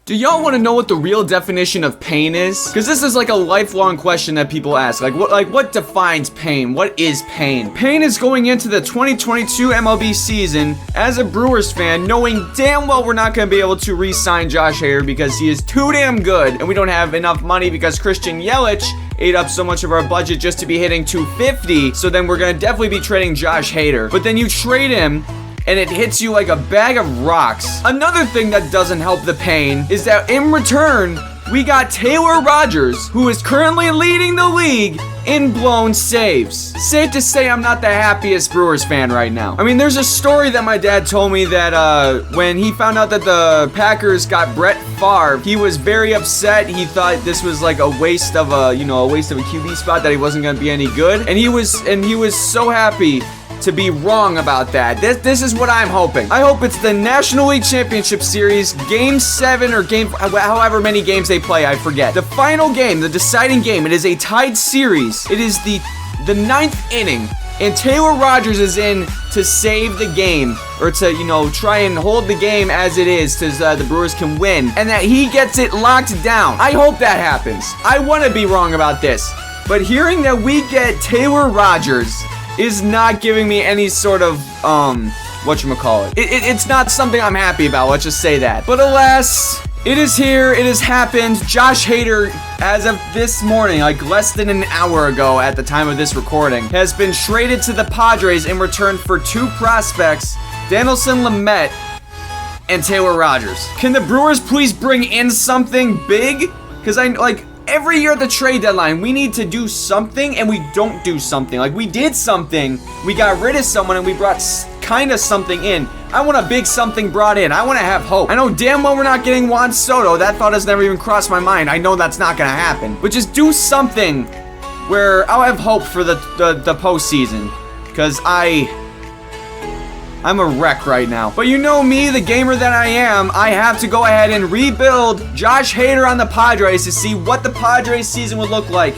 Do y'all want to know what the real definition of pain is? Because this is like a lifelong question that people ask. Like what defines pain? What is pain? Pain is going into the 2022 MLB season as a Brewers fan, knowing damn well we're not going to be able to re-sign Josh Hader because he is too damn good, and we don't have enough money because Christian Yelich ate up so much of our budget just to be hitting 250. So then we're going to definitely be trading Josh Hader. But then you trade him, and it hits you like a bag of rocks. Another thing that doesn't help the pain is that in return, we got Taylor Rogers, who is currently leading the league in blown saves. Safe to say I'm not the happiest Brewers fan right now. I mean, there's a story that my dad told me that when he found out that the Packers got Brett Favre, he was very upset. He thought this was like a waste of a QB spot, that he wasn't going to be any good. And he was so happy to be wrong about that. This is what I'm hoping. I hope it's the National League Championship Series, Game 7 or however many games they play, I forget. The final game, the deciding game, it is a tied series. It is the 9th inning, and Taylor Rogers is in to save the game, or to, try and hold the game as it is so the Brewers can win, and that he gets it locked down. I hope that happens. I want to be wrong about this, but hearing that we get Taylor Rogers is not giving me any sort of, whatchamacallit. It's not something I'm happy about, let's just say that. But alas, it is here, it has happened. Josh Hader, as of this morning, like less than an hour ago at the time of this recording, has been traded to the Padres in return for 2 prospects, Dinelson Lamet and Taylor Rogers. Can the Brewers please bring in something big? Because every year at the trade deadline, we need to do something, and we don't do something. Like, we did something, we got rid of someone, and we brought kind of something in. I want a big something brought in. I want to have hope. I know damn well we're not getting Juan Soto. That thought has never even crossed my mind. I know that's not going to happen. But just do something where I'll have hope for the postseason. Because I'm a wreck right now. But you know me, the gamer that I am, I have to go ahead and rebuild Josh Hader on the Padres to see what the Padres season would look like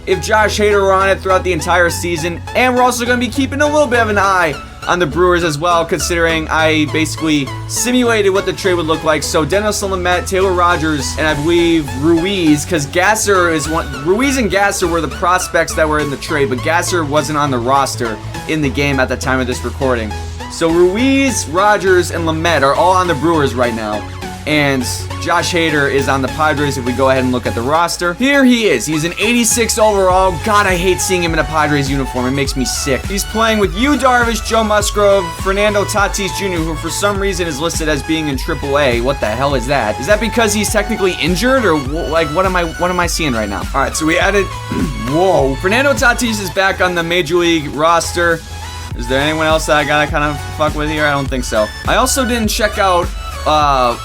if Josh Hader were on it throughout the entire season. And we're also going to be keeping a little bit of an eye on the Brewers as well, considering I basically simulated what the trade would look like. So Dinelson Lamet, Taylor Rogers, and I believe Ruiz, because Gasser is one. Ruiz and Gasser were the prospects that were in the trade, but Gasser wasn't on the roster in the game at the time of this recording. So Ruiz, Rogers, and Lamet are all on the Brewers right now. And Josh Hader is on the Padres if we go ahead and look at the roster. Here he is. He's an 86 overall. God, I hate seeing him in a Padres uniform. It makes me sick. He's playing with Yu Darvish, Joe Musgrove, Fernando Tatis Jr., who for some reason is listed as being in AAA. What the hell is that? Is that because he's technically injured, or what am I seeing right now? All right, so we added whoa. Fernando Tatis is back on the Major League roster. Is there anyone else that I gotta kind of fuck with here? I don't think so. I also didn't check out,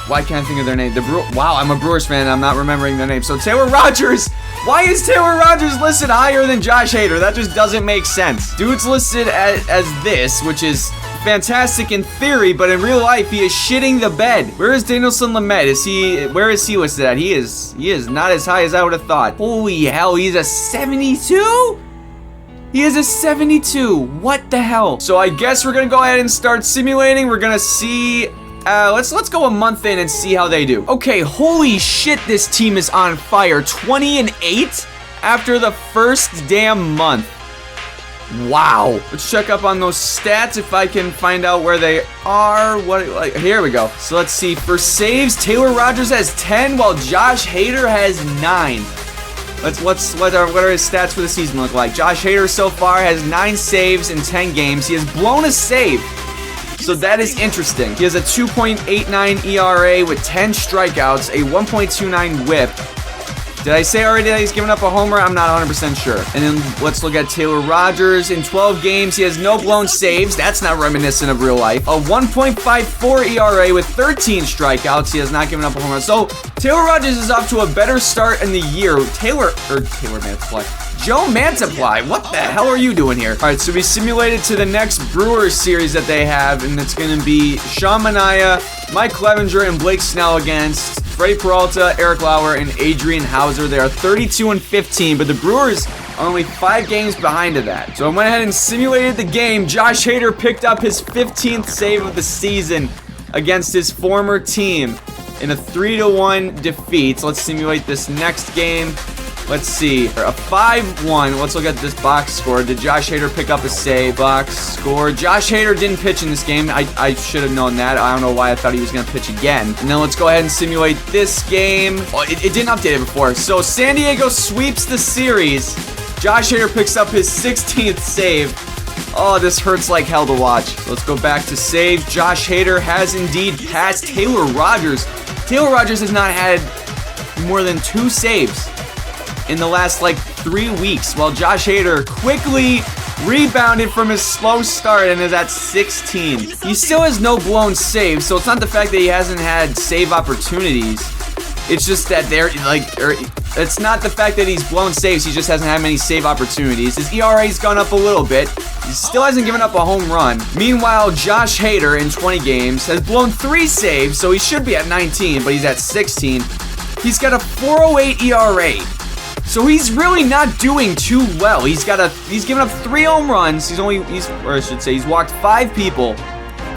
why can't I think of their name? Wow, I'm a Brewers fan and I'm not remembering their name. So Taylor Rogers, why is Taylor Rogers listed higher than Josh Hader? That just doesn't make sense. Dude's listed as this, which is fantastic in theory, but in real life, he is shitting the bed. Where is Dinelson Lamet? Where is he listed at? He is not as high as I would have thought. Holy hell, he's a 72? He is a 72. What the hell? So I guess we're gonna go ahead and start simulating. We're gonna see. Let's go a month in and see how they do. Okay, holy shit, this team is on fire. 20-8 after the first damn month. Wow. Let's check up on those stats if I can find out where they are. Here we go. So let's see. For saves, Taylor Rogers has 10, while Josh Hader has 9. What are his stats for the season look like? Josh Hader so far has 9 saves in 10 games. He has blown a save, so that is interesting. He has a 2.89 ERA with 10 strikeouts, a 1.29 whip. Did I say already that he's given up a homer? I'm not 100% sure. And then let's look at Taylor Rogers. In 12 games, he has no blown saves. That's not reminiscent of real life. A 1.54 ERA with 13 strikeouts. He has not given up a homer. So Taylor Rogers is off to a better start in the year. Taylor Mantiply. Joe Mantiply, what the hell are you doing here? All right, so we simulated to the next Brewers series that they have, and it's going to be Sean Manaea, Mike Clevenger, and Blake Snell against Freddie Peralta, Eric Lauer, and Adrian Hauser. They are 32-15, but the Brewers are only 5 games behind of that. So I went ahead and simulated the game. Josh Hader picked up his 15th save of the season against his former team. in a 3-1 defeat. Let's simulate this next game. Let's see, a 5-1. Let's look at this box score. Did Josh Hader pick up a save? Box score. Josh Hader didn't pitch in this game. I should have known that. I don't know why I thought he was going to pitch again. And then let's go ahead and simulate this game. Oh, it didn't update it before. So San Diego sweeps the series. Josh Hader picks up his 16th save. Oh, this hurts like hell to watch. So let's go back to save. Josh Hader has indeed passed Taylor Rogers. Taylor Rogers has not had more than 2 saves in the last like 3 weeks, while Josh Hader quickly rebounded from his slow start and is at 16. He still has no blown saves, so it's not the fact that he hasn't had save opportunities. It's just that it's not the fact that he's blown saves, he just hasn't had many save opportunities. His ERA's gone up a little bit. He still hasn't given up a home run. Meanwhile, Josh Hader in 20 games has blown 3 saves, so he should be at 19, but he's at 16. He's got a 4.08 ERA. So he's really not doing too well. He's given up 3 home runs. He's walked 5 people,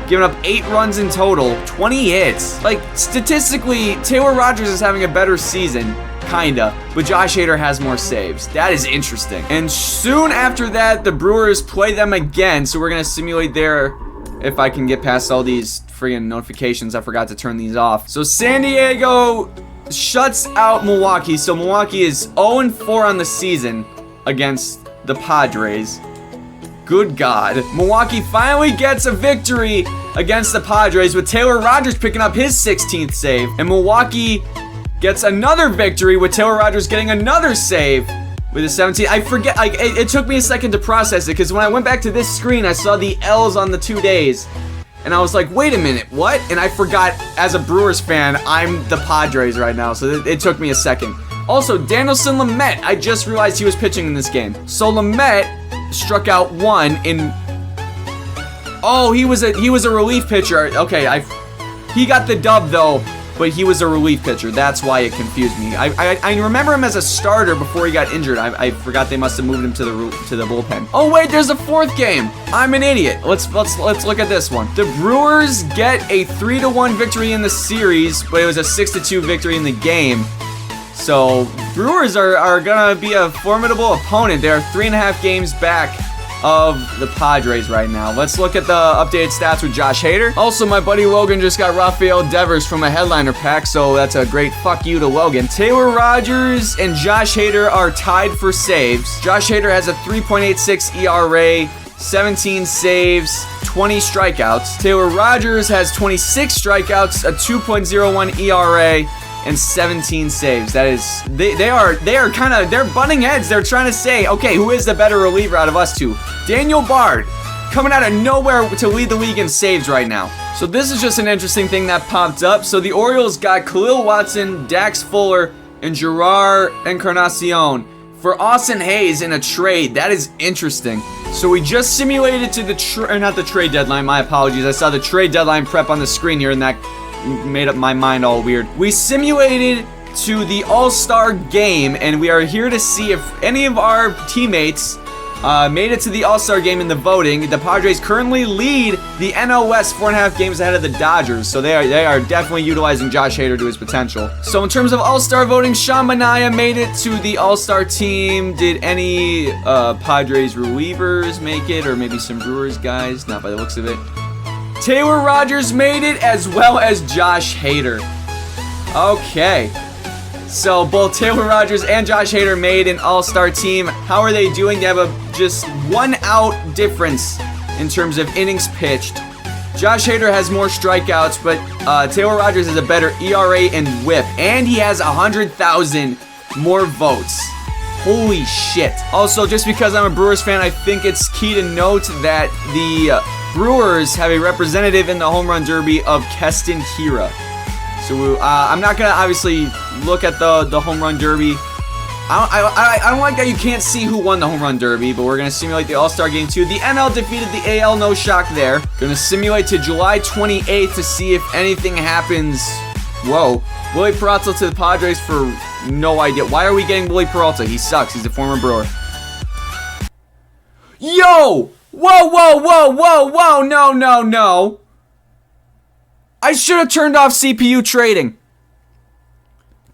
given up 8 runs in total, 20 hits. Like, statistically, Taylor Rogers is having a better season, kinda, but Josh Hader has more saves. That is interesting. And soon after that, the Brewers play them again, so we're gonna simulate there if I can get past all these friggin' notifications. I forgot to turn these off. So San Diego shuts out Milwaukee, so Milwaukee is 0-4 on the season against the Padres. Good God. Milwaukee finally gets a victory against the Padres with Taylor Rogers picking up his 16th save, and Milwaukee gets another victory with Taylor Rogers getting another save with a 17th. I forget, it took me a second to process it, because when I went back to this screen, I saw the L's on the 2 days. And I was like, wait a minute, what? And I forgot, as a Brewers fan, I'm the Padres right now, so it took me a second. Also, Danielson Lamet, I just realized he was pitching in this game. So Lamet struck out 1 in... Oh, he was a relief pitcher. Okay, he got the dub, though, but he was a relief pitcher. That's why it confused me. I remember him as a starter before he got injured. I forgot they must have moved him to the bullpen. Oh wait, there's a 4th game. I'm an idiot. Let's look at this one. The Brewers get a 3-1 victory in the series, but it was a 6-2 victory in the game. So Brewers are gonna be a formidable opponent. They're 3.5 games back of the Padres right now. Let's look at the updated stats with Josh Hader. Also, my buddy Logan just got Rafael Devers from a headliner pack, so that's a great fuck you to Logan. Taylor Rogers and Josh Hader are tied for saves. Josh Hader has a 3.86 ERA, 17 saves, 20 strikeouts. Taylor Rogers has 26 strikeouts, a 2.01 ERA, and 17 saves. That is, they're butting heads. They're trying to say, okay, who is the better reliever out of us two? Daniel Bard, coming out of nowhere to lead the league in saves right now. So this is just an interesting thing that popped up. So the Orioles got Khalil Watson, Dax Fuller, and Gerard Encarnacion for Austin Hayes in a trade. That is interesting. So we just simulated to not the trade deadline, my apologies. I saw the trade deadline prep on the screen here, and that made up my mind all weird. We simulated to the All-Star game, and we are here to see if any of our teammates made it to the All-Star game in the voting. The Padres currently lead the NL West 4.5 games ahead of the Dodgers, so they are definitely utilizing Josh Hader to his potential. So in terms of All-Star voting, Sean Manaea made it to the All-Star team. Did any Padres relievers make it, or maybe some Brewers guys? Not by the looks of it. Taylor Rogers made it, as well as Josh Hader. Okay. So both Taylor Rogers and Josh Hader made an all-star team. How are they doing? They have just 1 out difference in terms of innings pitched. Josh Hader has more strikeouts, but Taylor Rogers has a better ERA and whip. And he has 100,000 more votes. Holy shit. Also, just because I'm a Brewers fan, I think it's key to note that the Brewers have a representative in the home run derby of Keston Hiura. So I'm not going to obviously look at the home run derby. I don't like that you can't see who won the home run derby, but we're going to simulate the All-Star game too. The NL defeated the AL, no shock there. Going to simulate to July 28th to see if anything happens. Whoa. Willie Peralta to the Padres for no idea. Why are we getting Willie Peralta? He sucks. He's a former Brewer. Yo! Whoa, no. I should have turned off CPU trading.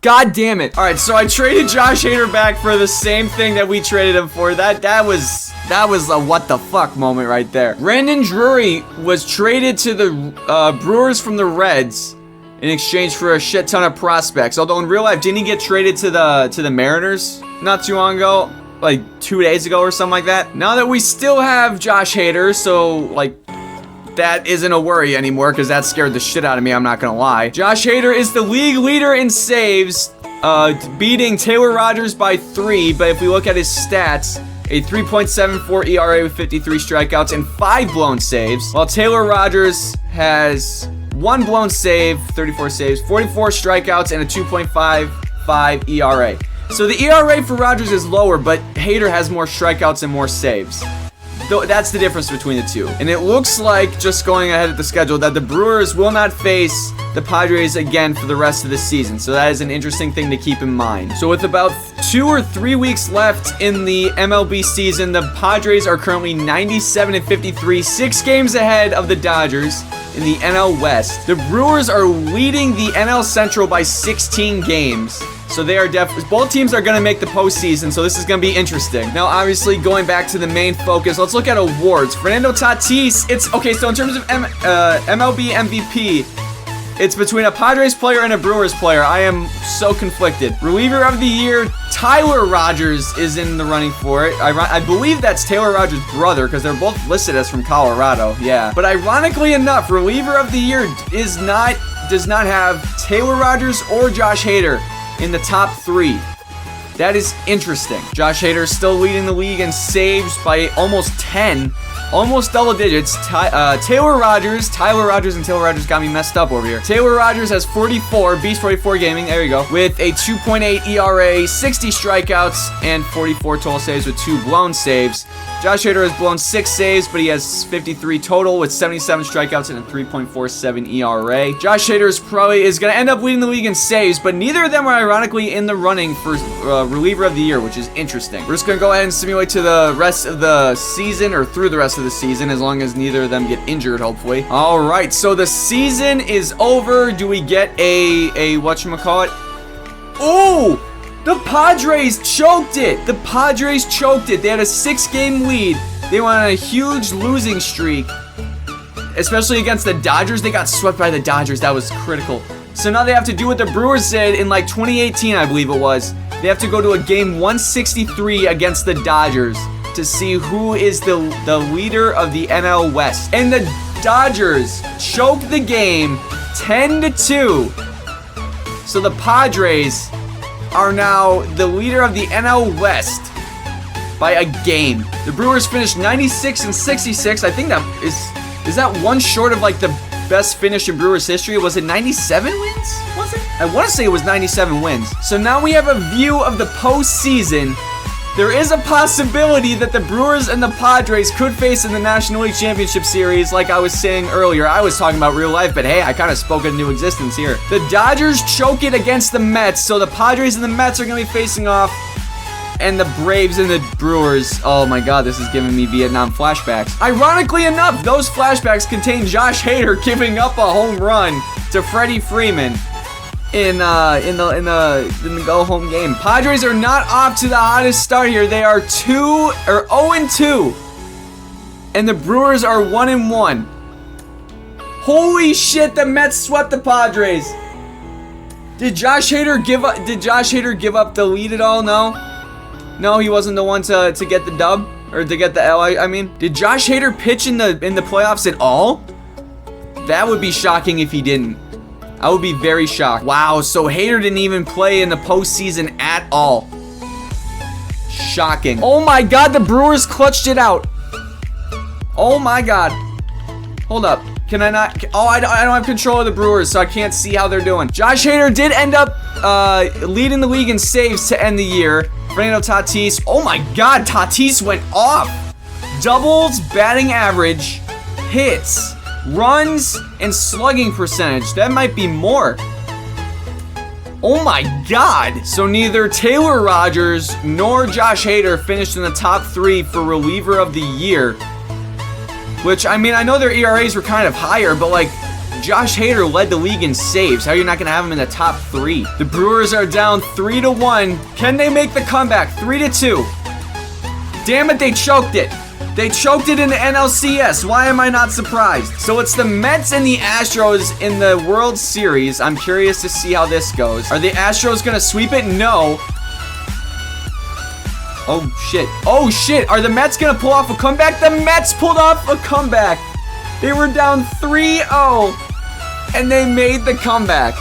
God damn it. All right, so I traded Josh Hader back for the same thing that we traded him for. That was a what the fuck moment right there. Brandon Drury was traded to the Brewers from the Reds in exchange for a shit ton of prospects. Although in real life, didn't he get traded to the Mariners not too long ago? Like 2 days ago or something like that. Now that we still have Josh Hader, so like that isn't a worry anymore because that scared the shit out of me, I'm not gonna lie. Josh Hader is the league leader in saves, beating Taylor Rogers by 3, but if we look at his stats, a 3.74 ERA with 53 strikeouts and 5 blown saves, while Taylor Rogers has 1 blown save, 34 saves, 44 strikeouts, and a 2.55 ERA. So the ERA for Rogers is lower, but Hader has more strikeouts and more saves. That's the difference between the two. And it looks like, just going ahead of the schedule, that the Brewers will not face the Padres again for the rest of the season. So that is an interesting thing to keep in mind. So with about 2 or 3 weeks left in the MLB season, the Padres are currently 97-53, 6 games ahead of the Dodgers in the NL West. The Brewers are leading the NL Central by 16 games. So they are both teams are going to make the postseason, so this is going to be interesting. Now, obviously, going back to the main focus, let's look at awards. Fernando Tatis, so in terms of MLB MVP, it's between a Padres player and a Brewers player. I am so conflicted. Reliever of the year, Tyler Rogers is in the running for it. I believe that's Taylor Rogers' brother, because they're both listed as from Colorado. Yeah. But ironically enough, reliever of the year does not have Taylor Rogers or Josh Hader in the top 3. That is interesting. Josh Hader is still leading the league in saves by almost 10. Almost double digits. Tyler Rogers and Taylor Rogers got me messed up over here. Taylor Rogers has 44, Beast 44 Gaming, there you go, with a 2.8 ERA, 60 strikeouts, and 44 total saves with 2 blown saves. Josh Hader has blown 6 saves, but he has 53 total with 77 strikeouts and a 3.47 ERA. Josh Hader is going to end up leading the league in saves, but neither of them are ironically in the running for reliever of the year, which is interesting. We're just going to go ahead and simulate to the rest of the season, or through the rest of the season, as long as neither of them get injured, hopefully. All right, so the season is over. Do we get a whatchamacallit? Oh! The Padres choked it! The Padres choked it. They had a 6-game lead. They went on a huge losing streak, especially against the Dodgers. They got swept by the Dodgers. That was critical. So now they have to do what the Brewers did in like 2018, I believe it was. They have to go to a game 163 against the Dodgers to see who is the leader of the NL West. And the Dodgers choked the game 10-2. So the Padres are now the leader of the NL West by a game. The Brewers finished 96-66. I think that is that one short of like the best finish in Brewers history. Was it 97 wins? Was it? I want to say it was 97 wins. So now we have a view of the postseason. There is a possibility that the Brewers and the Padres could face in the National League Championship Series, like I was saying earlier. I was talking about real life, but hey, I kind of spoke into existence here. The Dodgers choke it against the Mets, so the Padres and the Mets are going to be facing off, and the Braves and the Brewers. Oh my god, this is giving me Vietnam flashbacks. Ironically enough, those flashbacks contain Josh Hader giving up a home run to Freddie Freeman in the go-home game. Padres are not off to the hottest start here. They are 0-2, and the Brewers are 1-1. Holy shit! The Mets swept the Padres. Did Josh Hader give up the lead at all? No, he wasn't the one to get the dub, or to get the L. I mean, did Josh Hader pitch in the playoffs at all? That would be shocking if he didn't. I would be very shocked. Wow, so Hader didn't even play in the postseason at all. Shocking. Oh my god, the Brewers clutched it out. Oh my god. Hold up. Can I not? Oh, I don't have control of the Brewers, so I can't see how they're doing. Josh Hader did end up leading the league in saves to end the year. Fernando Tatis. Oh my god, Tatis went off. Doubles, batting average, hits, runs, and slugging percentage. That might be more. Oh my god. So neither Taylor Rogers nor Josh Hader finished in the top 3 for reliever of the year. Which, I mean, I know their ERAs were kind of higher, but like, Josh Hader led the league in saves. How are you not going to have him in the top 3? The Brewers are down 3-1. Can they make the comeback? 3-2. Damn it, they choked it. They choked it in the NLCS. Why am I not surprised? So it's the Mets and the Astros in the World Series. I'm curious to see how this goes. Are the Astros going to sweep it? No. Oh, shit. Oh, shit. Are the Mets going to pull off a comeback? The Mets pulled off a comeback. They were down 3-0, and they made the comeback.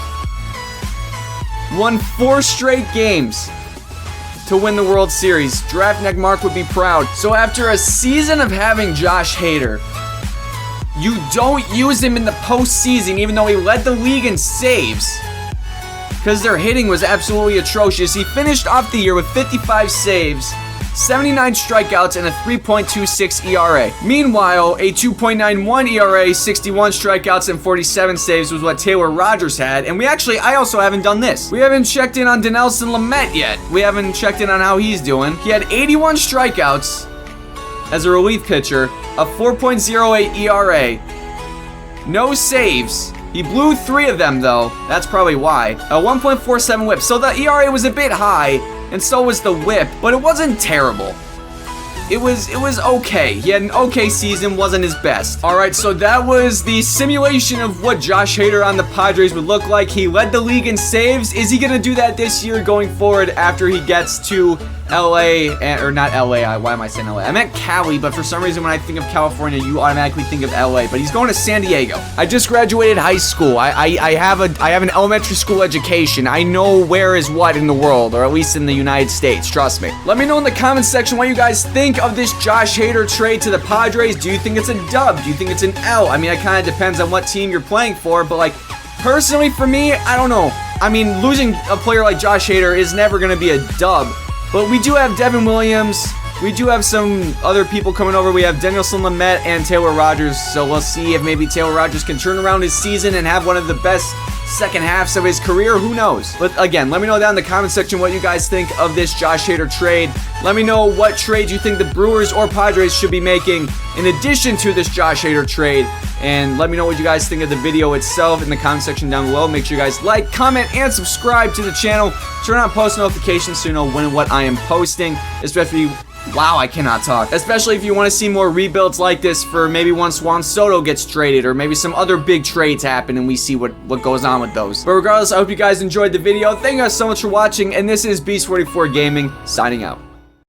Won 4 straight games to win the World Series. Draft Neck Mark would be proud. So after a season of having Josh Hader, you don't use him in the postseason, even though he led the league in saves, because their hitting was absolutely atrocious. He finished off the year with 55 saves, 79 strikeouts, and a 3.26 ERA. Meanwhile, a 2.91 ERA, 61 strikeouts, and 47 saves was what Taylor Rogers had. And I also haven't done this. We haven't checked in on Dinelson Lamet yet. We haven't checked in on how he's doing. He had 81 strikeouts as a relief pitcher, a 4.08 ERA, no saves. He blew 3 of them, though. That's probably why. A 1.47 whip. So the ERA was a bit high, and so was the whip, but it wasn't terrible. It was okay. He had an okay season, wasn't his best. All right, so that was the simulation of what Josh Hader on the Padres would look like. He led the league in saves. Is he going to do that this year going forward after he gets to LA, or not LA, why am I saying LA? I meant Cali, but for some reason when I think of California, you automatically think of LA, but he's going to San Diego. I just graduated high school. I have an elementary school education. I know where is what in the world, or at least in the United States, trust me. Let me know in the comments section what you guys think of this Josh Hader trade to the Padres. Do you think it's a dub? Do you think it's an L? I mean, it kind of depends on what team you're playing for, but like, personally for me, I don't know. I mean, losing a player like Josh Hader is never going to be a dub. But we do have Devin Williams. We do have some other people coming over. We have Dinelson Lamet and Taylor Rogers. So we'll see if maybe Taylor Rogers can turn around his season and have one of the best second halves of his career. Who knows? But again, let me know down in the comment section what you guys think of this Josh Hader trade. Let me know what trades you think the Brewers or Padres should be making in addition to this Josh Hader trade. And let me know what you guys think of the video itself in the comment section down below. Make sure you guys like, comment, and subscribe to the channel. Turn on post notifications so you know when and what I am posting. Especially, wow, I cannot talk. Especially if you want to see more rebuilds like this for maybe once Juan Soto gets traded, or maybe some other big trades happen and we see what goes on with those. But regardless, I hope you guys enjoyed the video. Thank you guys so much for watching, and this is Beast44 Gaming, signing out.